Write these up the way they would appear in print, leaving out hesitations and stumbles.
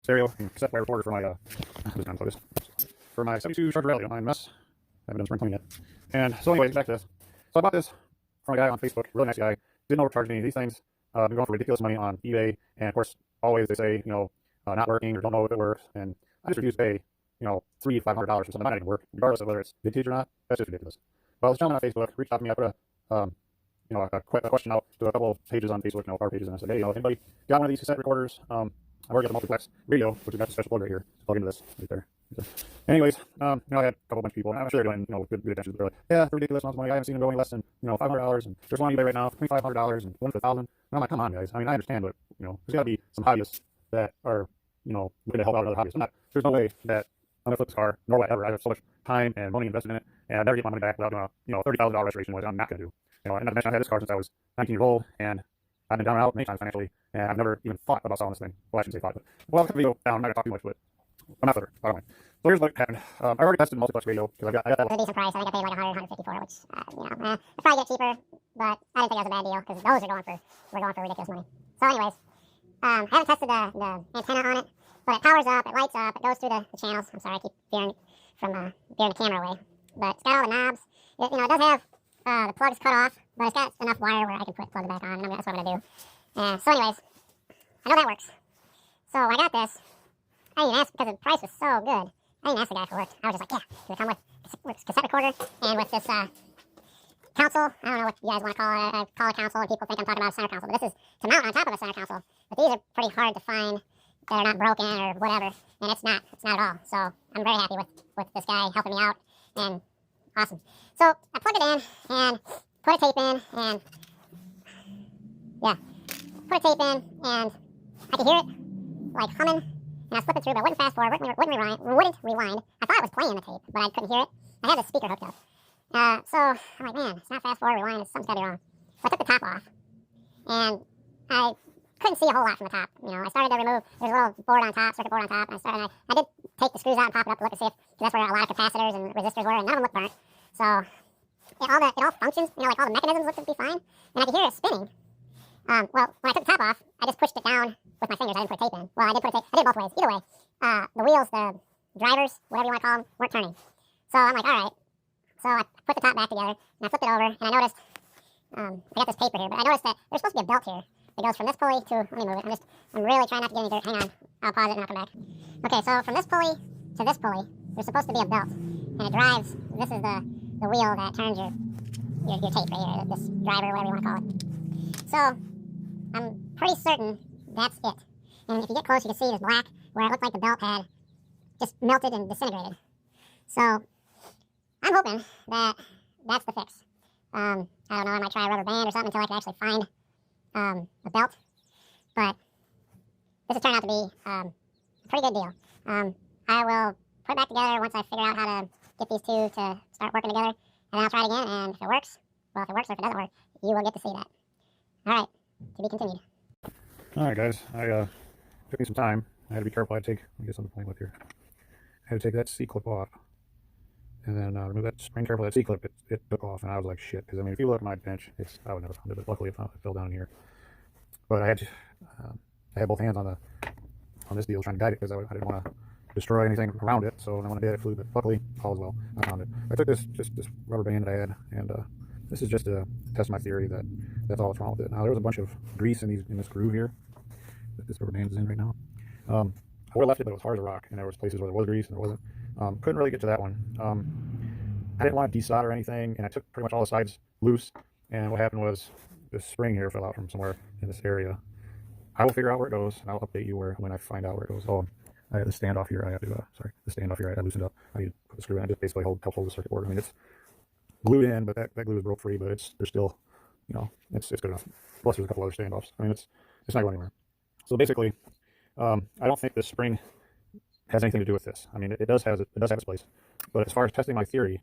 stereo and cassette recorder for my for my 72 Charger Rally on my mess. I haven't done spring cleaning yet. And so anyways, back to this. So I bought this from a guy on Facebook, really nice guy. Didn't overcharge me. These things been going for ridiculous money on eBay, and of course, always they say, not working or don't know if it works. And I just refuse to pay, $300-500 for something that might not even work, regardless of whether it's vintage or not. That's just ridiculous. Well, this gentleman on Facebook reached out to me. I put a question out to a couple of pages on Facebook, our pages, and I said, hey, if anybody got one of these cassette recorders, I've already got the multiplex radio, which is got a special plug right here. Plug into this right there. So, anyways, I had a bunch of people, and I'm sure they're doing, good intentions. They're like, yeah, it's ridiculous amounts of money. I haven't seen them go any less than, $500, and there's one on eBay right now, $2,500, and one for $1,000. And I'm like, come on, guys. I mean, I understand, but there's got to be some hobbyists that are, looking to help out other hobbyists. There's no way that I'm gonna flip this car, nor whatever. I have so much time and money invested in it, and I never get my money back without doing a $30,000 restoration, which I'm not gonna do. And not to mention, I've had this car since I was 19 years old, and I've been down and out many times financially, and I've never even thought about selling this thing. Well, I shouldn't say thought, but well, I'll cut the video down. I'm not gonna talk too much, but I'm not further. By the way. So here's what happened. I already tested the multiplex radio because I got that one. It was a decent price. I think I paid like 150 for it, which I'd probably get cheaper, but I didn't think it was a bad deal because those are going for ridiculous money. So anyways, I haven't tested the antenna on it, but it powers up, it lights up, it goes through the channels. I'm sorry, I keep veering the camera away, but it's got all the knobs. It does have the plugs cut off, but it's got enough wire where I can plug it back on, and that's what I'm gonna do. So anyways, I know that works. So I got this. I didn't ask because the price was so good. I didn't ask the guy if it worked. I was just like, yeah, does it come with cassette recorder and with this console? I don't know what you guys want to call it. I call it a console, and people think I'm talking about a center console. But this is to mount on top of a center console. But these are pretty hard to find that are not broken or whatever. And it's not at all. So I'm very happy with this guy helping me out. And awesome. So I plugged it in and put a tape in and put a tape in and I could hear it like humming. And I was flipping through, but it wouldn't fast forward, wouldn't rewind. I thought it was playing the tape, but I couldn't hear it. I had the speaker hooked up. So I'm like, man, it's not fast forward, rewind, something's gotta be wrong. So I took the top off, and I couldn't see a whole lot from the top. I started to remove, there's a little board on top, circuit board on top, and I did take the screws out and pop it up to look to see if, because that's where a lot of capacitors and resistors were, and none of them looked burnt. So it all functions, like all the mechanisms looked to be fine, and I could hear it spinning. Well, when I took the top off, I just pushed it down with my fingers. I didn't put tape in. Well, I did put tape. I did both ways. Either way, the wheels, the drivers, whatever you want to call them, weren't turning. So I'm like, all right. So I put the top back together, and I flipped it over, and I noticed, I got this paper here, but I noticed that there's supposed to be a belt here that goes from this pulley to, let me move it. I'm really trying not to get any dirt. Hang on. I'll pause it and I'll come back. Okay, so from this pulley to this pulley, there's supposed to be a belt, and it drives, this is the wheel that turns your tape right here, this driver, whatever you want to call it. So I'm pretty certain that's it. And if you get close, you can see this black where it looked like the belt had just melted and disintegrated. So I'm hoping that that's the fix. I don't know, I might try a rubber band or something until I can actually find a belt. But this has turned out to be a pretty good deal. I will put it back together once I figure out how to get these two to start working together. And then I'll try it again, and if it works, well, if it works or if it doesn't work, you will get to see that. All right. To be continued. Alright guys, I took me some time. I had to be careful. I had to take, I guess I'm playing with here. I had to take that C-clip off. And then remove that spring careful, that C-clip, it took off, and I was like, shit. Because, I mean, if you look at my bench, I would never found it, but luckily it fell down in here. But I had both hands on this deal trying to guide it, because I didn't want to destroy anything around it, so when I did, it flew, but luckily, all is well. I found it. I took this rubber band that I had, and this is just to test my theory that that's all that's wrong with it. Now, there was a bunch of grease in this groove here that this rubber band is in right now. I would have left it, but it was hard as a rock, and there was places where there was grease and there wasn't. Couldn't really get to that one. I didn't want to desolder anything, and I took pretty much all the sides loose, and what happened was this spring here fell out from somewhere in this area. I will figure out where it goes, and I'll update you when I find out where it goes. Oh, I had the standoff here. I have to, the standoff here I loosened up. I need to put the screw in. I just basically help hold the circuit board. I mean, it's glued in, but that glue is broke free, but there's still, it's good enough. Plus, there's a couple other standoffs. I mean, it's not going anywhere. So basically, I don't think this spring has anything to do with this. I mean, it does have its place, but as far as testing my theory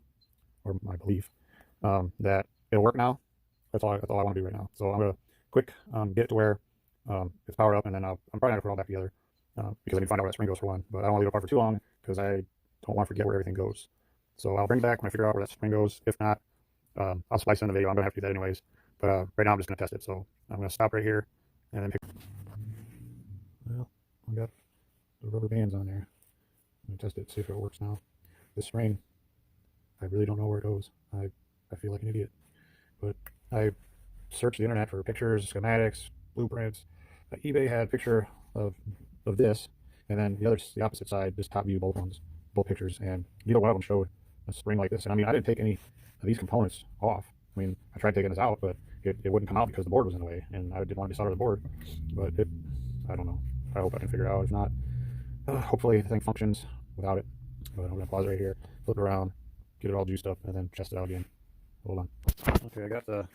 or my belief that it'll work now, that's all I want to do right now. So I'm gonna quick get it to where it's powered up, and then I'm probably not gonna put it all back together because I need to find out where that spring goes for one. But I don't want to leave it apart for too long because I don't want to forget where everything goes. So I'll bring it back when I figure out where that spring goes. If not, I'll splice in the video. I'm gonna have to do that anyways. But right now I'm just gonna test it. So I'm gonna stop right here and then pick. Well, I got the rubber bands on there. I'm gonna test it, see if it works now. This spring, I really don't know where it goes. I feel like an idiot. But I searched the internet for pictures, schematics, blueprints. eBay had a picture of this, and then the opposite side, just top view, both pictures, and neither one of them showed a spring like this. And I mean, I didn't take any of these components off. I mean, I tried taking this out, but it wouldn't come out because the board was in the way, and I didn't want to desolder the board. But I don't know. I hope I can figure it out. If not, hopefully the thing functions without it. But I'm gonna pause right here, flip it around, get it all juiced up, and then test it out again. Hold on. Okay, I got the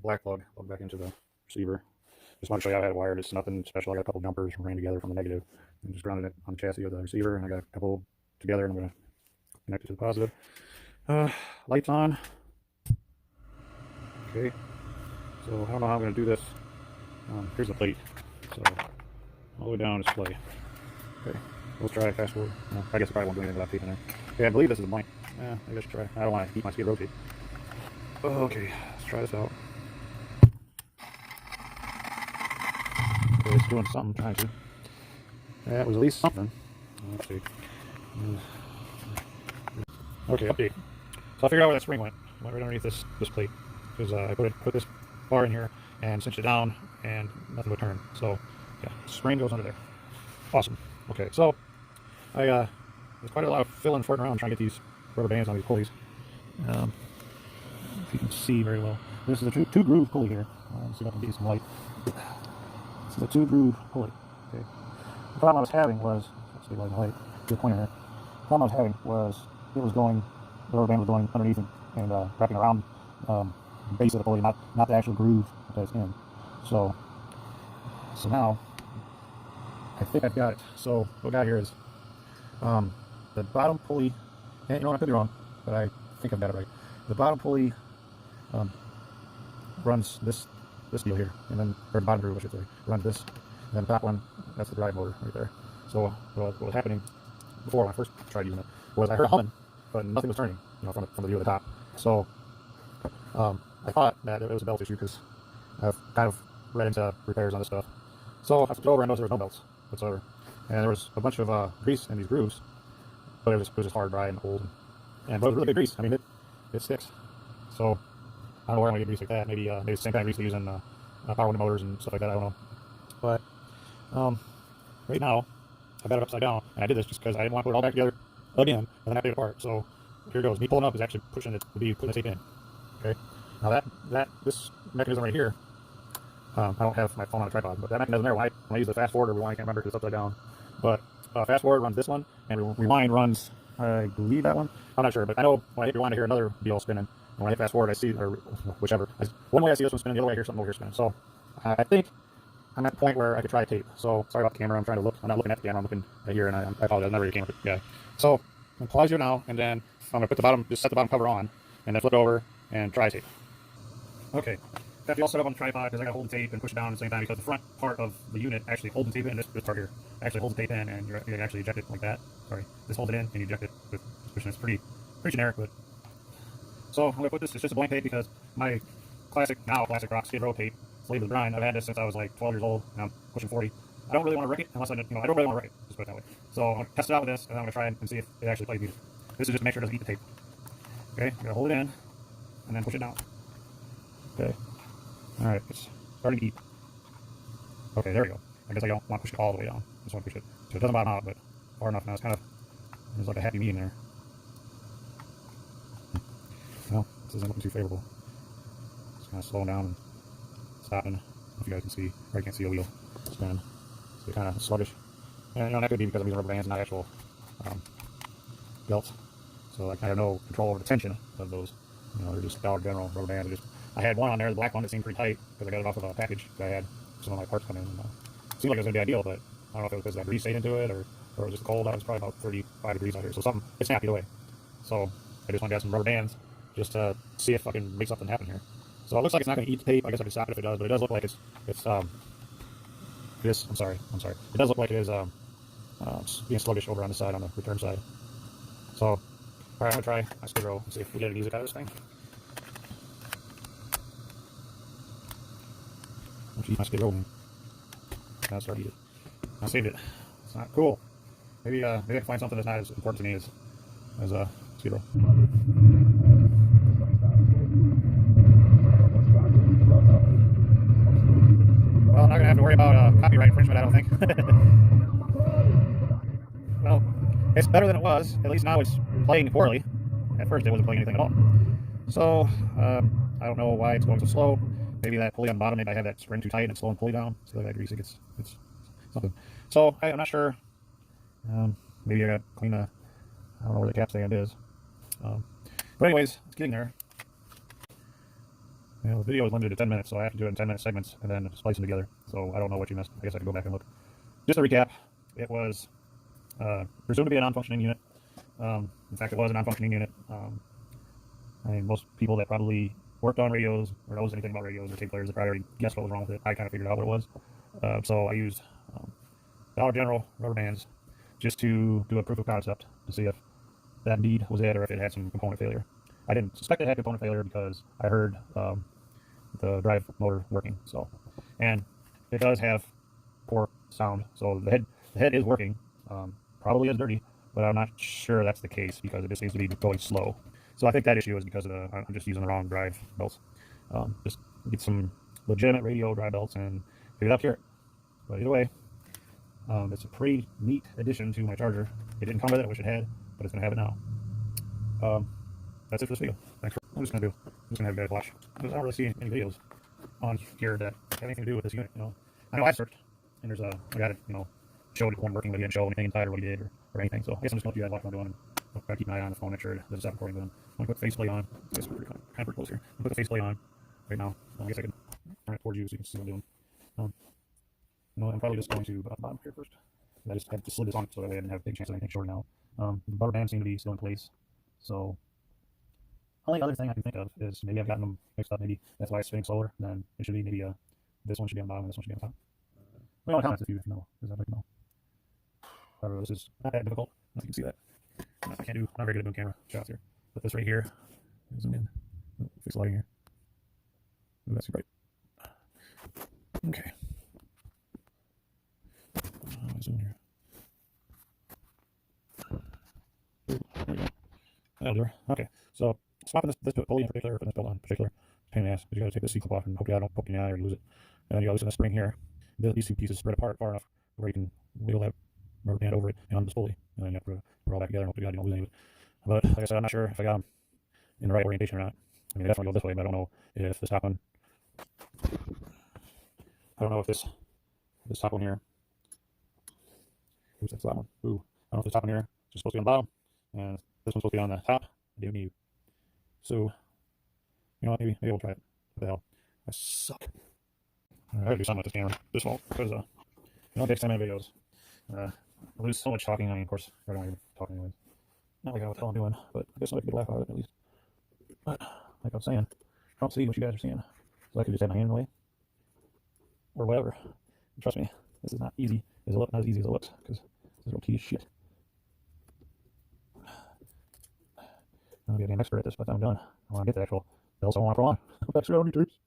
black plug plugged back into the receiver. Just want to show you how I had it wired. It's nothing special. I got a couple jumpers ran together from the negative and just grounded it on the chassis of the receiver, and I got a couple together, and I'm going to connect it to the positive. Lights on. Okay, so I don't know how I'm going to do this. Here's the plate. So all the way down display. Okay, let's try fast forward. I guess I probably won't do anything without tape in there. Okay, I believe this is a blank. Yeah, I guess try. I don't want to eat my skid rotate. Okay, let's try this out. Okay, it's doing something, trying to. That was at least something. Let's see. Okay, update. So I figured out where that spring went. It went right underneath this plate. Because I put this bar in here and cinched it down, and nothing would turn. So, yeah, spring goes under there. Awesome. Okay, so there's quite a lot of fiddling and farting around trying to get these rubber bands on these pulleys. If you can see very well. This is a two groove pulley here. Let's see if I can get some light. This is a 2-groove pulley. Okay. The problem I was having was, let's see, light, good pointer here. The problem I was having was the rubber band was going underneath and wrapping around the base of the pulley, not the actual groove that it's in. So now I think I've got it. So what I got here is the bottom pulley, and you know what, I could be wrong, but I think I've got it right. The bottom pulley runs this deal here, and then, or the bottom groove I should say, runs this, and then the top one, that's the drive motor right there. So what was happening before when I first tried using it was I heard humming, but nothing was turning, from the view of the top. So I thought that it was a belt issue because I've kind of read into repairs on this stuff. So I flipped over and noticed there was no belts whatsoever, and there was a bunch of grease in these grooves, but it was just hard, dry, and old, but it was really good grease. I mean, it sticks. So I don't know where I'm gonna get grease like that. Maybe it's the same kind of grease they use in power window motors and stuff like that. I don't know. But right now I've got it upside down, and I did this just because I didn't want to put it all back together again and then I take it apart. So here it goes. Me pulling up is actually putting the tape in. Okay. Now this mechanism right here, I don't have my phone on a tripod, but that mechanism there, when I use the fast forward or rewind, I can't remember because it's upside down. But fast forward runs this one, and rewind runs, I believe, that one. I'm not sure, but I know when I hit rewind, I hear another deal spinning. And when I hit fast forward, I see, or whichever. One way I see this one spinning, the other way I hear something over here spinning. So I think I'm at the point where I could try tape. So sorry about the camera. I'm trying to look. I'm not looking at the camera. I'm looking at here, and I apologize. I'm not really a camera guy. So I'm going to pause you now, and then I'm going to just set the bottom cover on, and then flip it over and try tape. Okay. Got the all set up on the tripod because I got to hold the tape and push it down at the same time because the front part of the unit actually holds the tape in. This part here actually holds the tape in, and you actually eject it like that. Sorry. This holds it in, and you eject it with pushing. It's pretty generic, but. So I'm going to put this, it's just a blank tape because my classic rock skid row tape, slave to the grind, I've had this since I was like 12 years old, and I'm pushing 40. I don't really want to wreck it unless I don't really want to wreck it, just put it that way. So I'm going to test it out with this, and then I'm going to try and see if it actually plays music. This is just to make sure it doesn't eat the tape. Okay, I'm going to hold it in, and then push it down. Okay, alright, it's starting to eat. Okay, there we go. I guess I don't want to push it all the way down. I just want to push it so it doesn't bottom out, but far enough now. It's kind of, there's like a happy medium there. Well, this isn't looking too favorable. It's kind of slowing down and stopping. I don't know if you guys can see, or you can't see a wheel spinning. So kind of sluggish. And that could be because I'm using rubber bands, not actual belts. So I kind of have no control over the tension of those. They're just Dollar General rubber bands. I had one on there, the black one, that seemed pretty tight because I got it off of a package that I had some of my parts come in. And, it seemed like it was going to be ideal, but I don't know if it was because that grease stayed into it or it was just cold. I was probably about 35 degrees out here. So it snapped either way. So I just want to get some rubber bands just to see if I can make something happen here. So it looks like it's not going to eat the tape. I guess I can stop it if it does, but it does look like it is, I'm sorry. It does look like it is being sluggish over on the side, on the return side. So, alright, I'm going to try my skid row and see if we get any music out of this thing. I'm going to eat my skid row. That's already it. I saved it. It's not cool. maybe I can find something that's not as important to me as speed roll. Well, I'm not gonna have to worry about copyright infringement, I don't think. Well, it's better than it was. At least now it's playing poorly. At first, it wasn't playing anything at all. So I don't know why it's going so slow. Maybe that pulley on the bottom, maybe I have that spring too tight and it's slowing the pulley down. So that grease, it's something. So I'm not sure. Maybe I got to clean the, I don't know where the cap stand is. But anyways, it's getting there. The video is limited to 10 minutes, so I have to do it in 10-minute segments and then splice them together. So I don't know what you missed. I guess I can go back and look. Just to recap, it was presumed to be a non-functioning unit. In fact, it was a non-functioning unit. I mean, most people that probably worked on radios or knows anything about radios or tape players, they probably already guessed what was wrong with it. I kind of figured out what it was. So I used Dollar General rubber bands just to do a proof of concept to see if that indeed was it or if it had some component failure. I didn't suspect it had component failure because I heard the drive motor working. So, and it does have poor sound. So the head is working. Probably is dirty, but I'm not sure that's the case because it just seems to be going slow. So I think that issue is because of I'm just using the wrong drive belts. Just get some legitimate radio drive belts and pick it up here. But either way, it's a pretty neat addition to my charger. It didn't come with it, I wish it had, but it's gonna have it now. That's it for this video. Thanks for. I'm just gonna have you guys watch because I don't really see any videos on here that have anything to do with this unit. You know, I know I searched and there's I got it. You know, showed it wasn't working, but he didn't show anything inside or what he did or anything. So I guess I'm just gonna let you guys watch what I'm doing. And I'll keep an eye on the phone, make sure that it's not recording. But I'm gonna put the faceplate on. I guess we're kind of pretty close here. I'm gonna put the faceplate on right now. I guess I can turn it towards you so you can see what I'm doing. You know, I'm probably just going to put up the bottom here first. I just had to slid this on so that way I didn't have a big chance of anything shorting out. The rubber bands seem to be still in place. So, only other thing I can think of is maybe I've gotten them mixed up. Maybe that's why it's spinning slower. Then it should be maybe this one should be on the bottom and this one should be on top. Leave me in the comments if you know, because I'd like to know. However, this is not that difficult. As you can see that. I'm not very good at doing camera shots here. But this right here, zoom in. Fix the lighting here. Ooh, that's too bright. Okay. Zoom here. Ooh, there we go. That'll do her. Okay, so swapping this pulley in particular, or this belt on in particular, pain in the ass, because you gotta take this C-clip off and hopefully I don't poke you in the eye or lose it. And then you gotta loosen the spring here. These two pieces spread apart far enough where you can wheel that rubber band over it and on this pulley. And then you have to put it all back together and hopefully you don't lose any of it. But like I said, I'm not sure if I got them in the right orientation or not. I mean, I definitely go this way, but I don't know if this top one, I don't know if this top one here, oops, that's that one. Ooh, I don't know if this top one here is supposed to be on the bottom, and this one's supposed to be on the top. So, you know what, maybe we'll try it. What the hell? I suck. I gotta do something with this camera. This won't, because, you know, it takes 10-minute videos. I lose so much talking. I mean, of course, I don't even talk anyways. Not like I know what the hell I'm doing, but I guess I could laugh out of it at least. But, like I was saying, I don't see what you guys are seeing. So I could just have my hand in the way. Or whatever. And trust me, this is not easy as it looks, not as easy as it looks, because this is real tedious shit. I'll be an expert at this by the time I'm done. I want to get the actual bells I want to put on. That's the only tapes.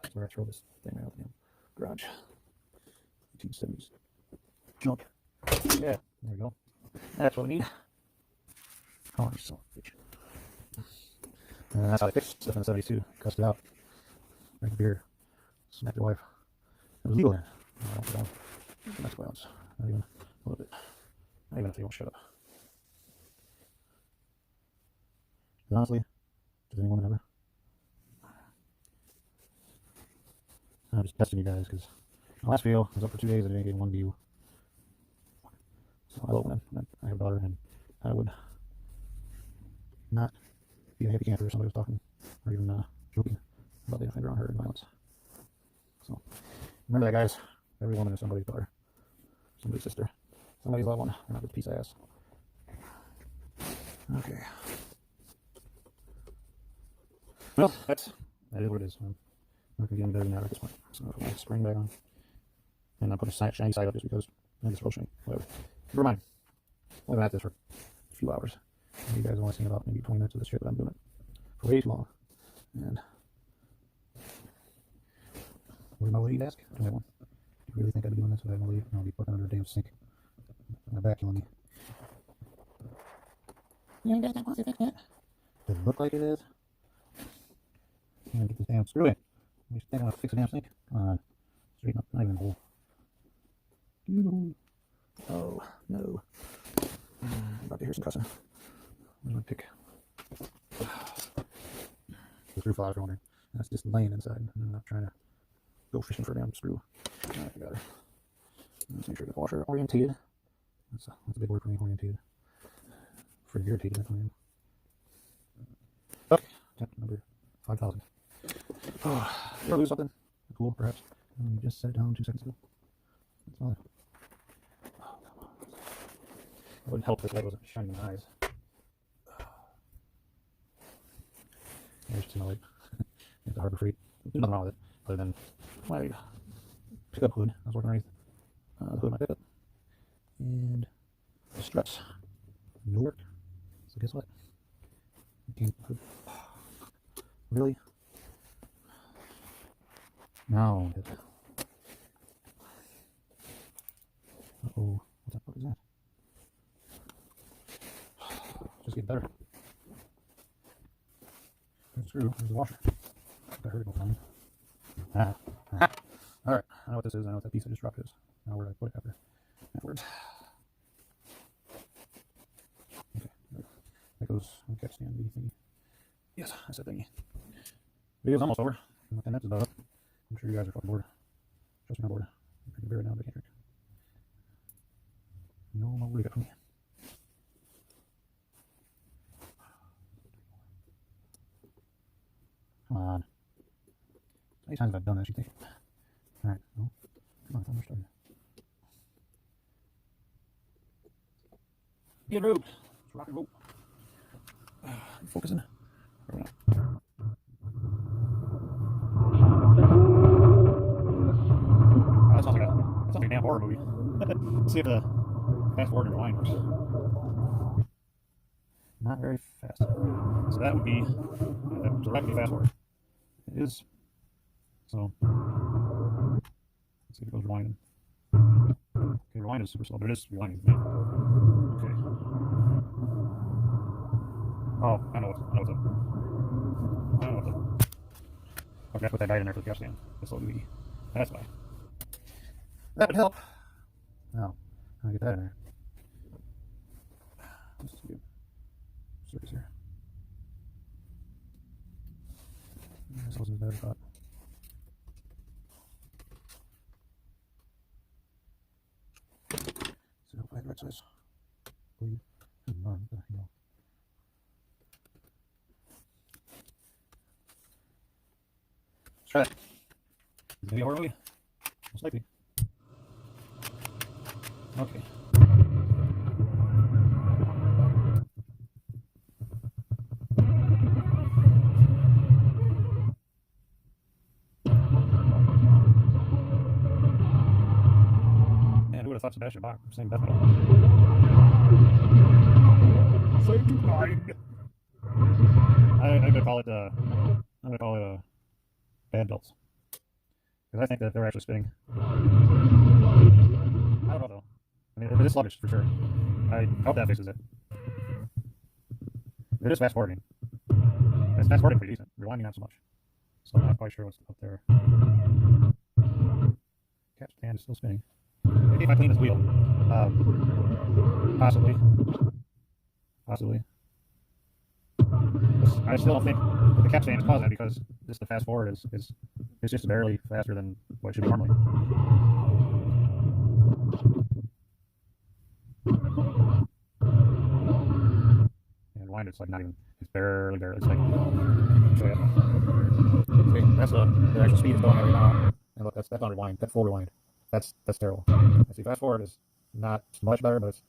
That's where I throw this thing out in the garage. 1870s junk. Yeah, there we go. That's what we need. Oh, you son of a bitch. And that's how I fixed stuff in the 72. Cussed it out. Drank a beer. Smacked your wife. It was legal then. I don't put down domestic violence. Not even a little bit. Not even if they won't shut up. Honestly, does anyone ever? I'm just testing you guys because the last video was up for 2 days and I didn't get one view. So I love them. I have a daughter and I would not be a happy camper if somebody was talking or even joking about the offender on her and violence. So remember that, guys. Every woman is somebody's daughter, somebody's sister, somebody's loved one. They're not just a piece of ass. Okay. Well, that is what it is. I'm not gonna get any better than that at this point. So I'll put my spring back on, and I'll put a shiny side up just because I just real shiny. Whatever. Never mind. I've been at this for a few hours. You guys have only seen about maybe 20 minutes of this shit, but I'm doing it for way too long. And where's my lead, ask? I don't have one. Do you really think I'd be doing this without my lead? I'll be fucking under a damn sink. My back killing me. You guys not want to fix that? Does it look like it is? I'm gonna get this damn screw in. You think I'm gonna fix a damn sink? Come on. Straighten up, not even a hole. Oh, no. I'm about to hear some cussing. Where's my pick? The screw flies on there. That's just laying inside. I'm not trying to go fishing for a damn screw. Alright, I got her. Let's make sure the washer orientated. That's a big word for me, orientated. For irritated, that's what I am. Okay, tap number 5,000. Oh, did I lose something? Cool, perhaps. You just set it down 2 seconds ago. That's all. Oh, come on. It wouldn't help if this light wasn't shining in my eyes. There's just my light. It's a Harbor Freight. There's nothing wrong with it, other than my pickup hood. I was working underneath the hood of my pickup. And the struts. No work. So guess what? Really? No. Uh-oh. What the fuck is that? Just getting better. There's the screw. There's the washer. Got her to go find. Alright. I know what this is. I know what that piece I just dropped is. Now where do I put it afterwards? Okay. That goes on the catch stand thingy. Yes, that's that thingy. Video's almost over. And that's about it. I'm sure you guys are fucking bored. Trust me, I'm bored. I'm drinking beer right now, but I can't drink. No more worry from me. Come on. How many times have I done this, you think? Alright, no. Come on, we're starting. Get rope. Let's rock and roll. Focusing. Or not. That sounds like a damn horror movie. Let's see if the fast forward and rewind works. Not very fast. So that would be directly fast forward. It is. So let's see if it goes rewinding. Okay, rewind is super slow, but it is rewinding. Okay. Oh, I know what's up. Okay, I put that guide in there for the gas stand. That's so easy. That's why. That would help. Now, I'll get that in there. Let's see. Circus here. This wasn't as bad as I thought. So hopefully I have the right size. Bleed. What the hell? Let's try that. Is it gonna be a horror movie? Most likely. Okay. Man, who would have thought Sebastian Bach sang death metal? Say goodnight. I'm gonna call it bad belts. Because I think that they're actually spinning. I don't know though. I mean, it is sluggish for sure. I hope that fixes it. It is fast forwarding. It's fast forwarding pretty decent. Rewinding not so much. So I'm not quite sure what's up there. Catch stand is still spinning. Maybe if I clean this wheel. Possibly. I still don't think that the catch stand is causing it because just the fast forward is just barely faster than what it should be normally. And rewind, it's like not even, it's barely, it's like, so yeah. See, that's the actual speed it's going at right now. And look, that's on rewind, that's full rewind. That's terrible. And see, fast forward is not much better, but it's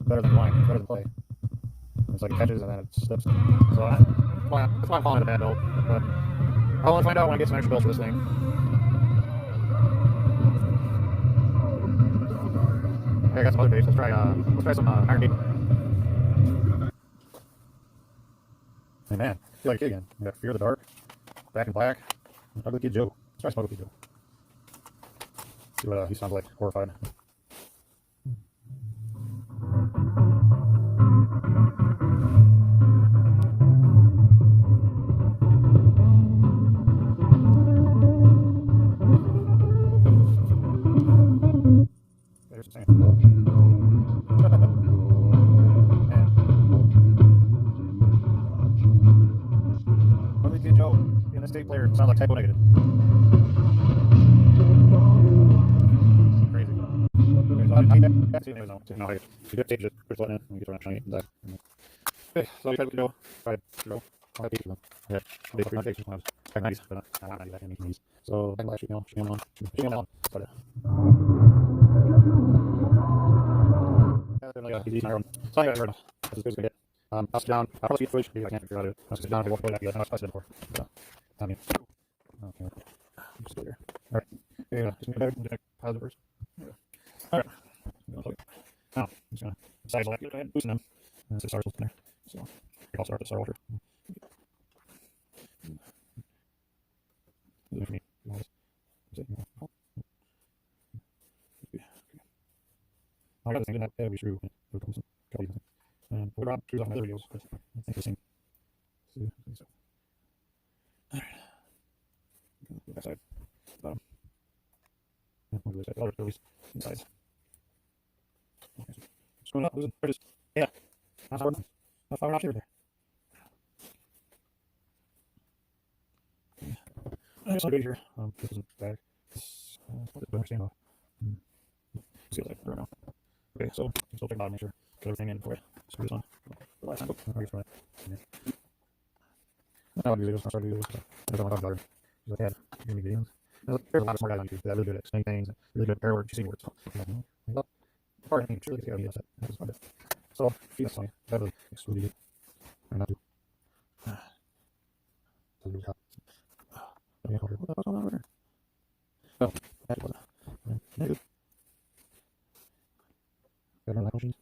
better than rewind, it's better than play. It's like it catches and then it slips. So that's why I'm calling it a bad belt. But I'll only find out when I get some extra belts for this thing. Okay, I got some other baits. Let's try some Iron Gate. Hey man, feel like a kid again. We got Fear of the Dark, Back in Black, and Ugly Kid Joe. Let's try Smoke Kid Joe. See what he sounds like, horrified. There's the same. Ugly Kid Joe in this tape player sounds like typo negative. Crazy. You get tape just push button in and you get around shiny inside. Okay, so you tried to go. Tried to go. I'll have pieces of them. Okay, they put me on tapes when I was back in the 90s, but I'm not 90s, back in the 80s. So, back in the last shooting on. Started. Yeah, definitely, he's easy. So, anyway, that's as good as we get. I'll sit down. I'll probably get footage because I can't figure out how to do it. I'll sit down and walk away back again. I've said it before. So, I mean, okay. Just go here. Alright. Yeah, just make it positive first. Alright. Now, I'm just going to size the left. Go ahead and loosen them. And it's in there. So, I'll start the Star Washer. For me. I got this thing, didn't have every screw. There comes some couple of things. And we'll drop screws off my other videos, but I think the same. So, I think so. Alright. Go back side. Bottom. Yeah, we'll do this side. I'll release inside. Okay, so screwing up, losing. There it is. Yeah. Not hard. Not far off here. There's some good here. This isn't bad. What did I understand off? See what I right now. Okay, so still check bottom, make sure get everything in before I screw this on. The last time, I guess right. I would do this. I started to do this. I don't know how to do it. Like, yeah, give me videos. There's a lot of smart guys on YouTube that are really good at explaining things, really good at pair words, you see words. So, part of me, truly, yeah, that's it. That's about it. So, that's funny. That really excluded it. Or not to. So, do what the fuck's going on over here? Oh, that was negative. Got another light machines.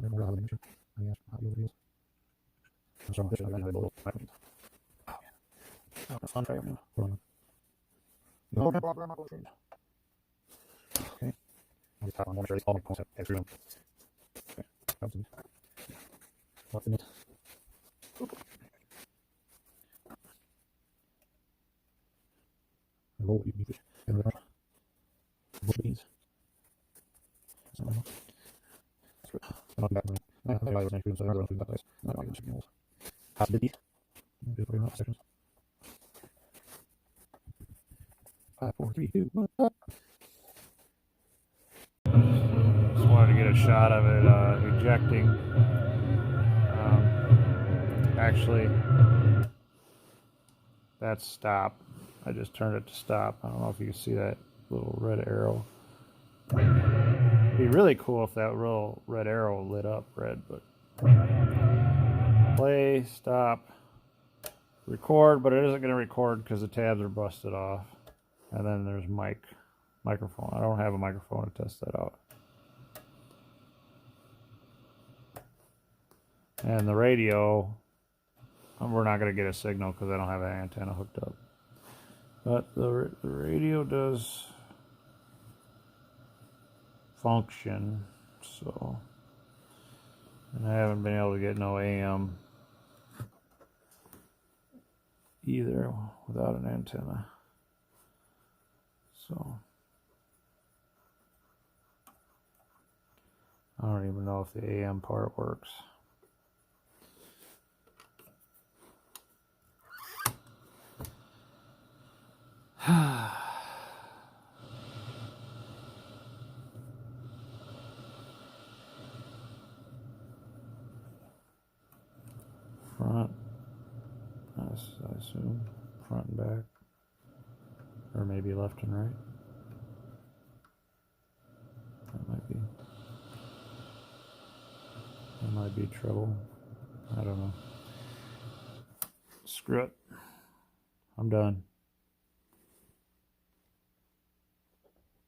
More out of the mixture. I guess how you videos. I'm sorry, this is another little light machines. Oh, yeah. Oh, that's fun fire now. Hold on. No, no problem, I'm okay. Okay. I'll just tap on one, make sure all my points have through them. Okay. That's in. What's in it? Roll you need it. And we're bush beans. That's not enough. That's good. I'm not back on it. I think I was next to them, so I don't know if that place. I'm not going to chicken rolls. Possibility. Just put it in seconds. 5, 4, 3, 2, 1. Just wanted to get a shot of it ejecting. Actually, that's stop. I just turned it to stop. I don't know if you can see that little red arrow. It'd be really cool if that little red arrow lit up red, but play, stop, record, but it isn't going to record because the tabs are busted off. And then there's microphone. I don't have a microphone to test that out. And the radio, we're not going to get a signal because I don't have an antenna hooked up. But the radio does function, so, and I haven't been able to get no AM either without an antenna. So I don't even know if the AM part works. Front, I assume, front and back, or maybe left and right. That might be trouble. I don't know. Screw it. I'm done.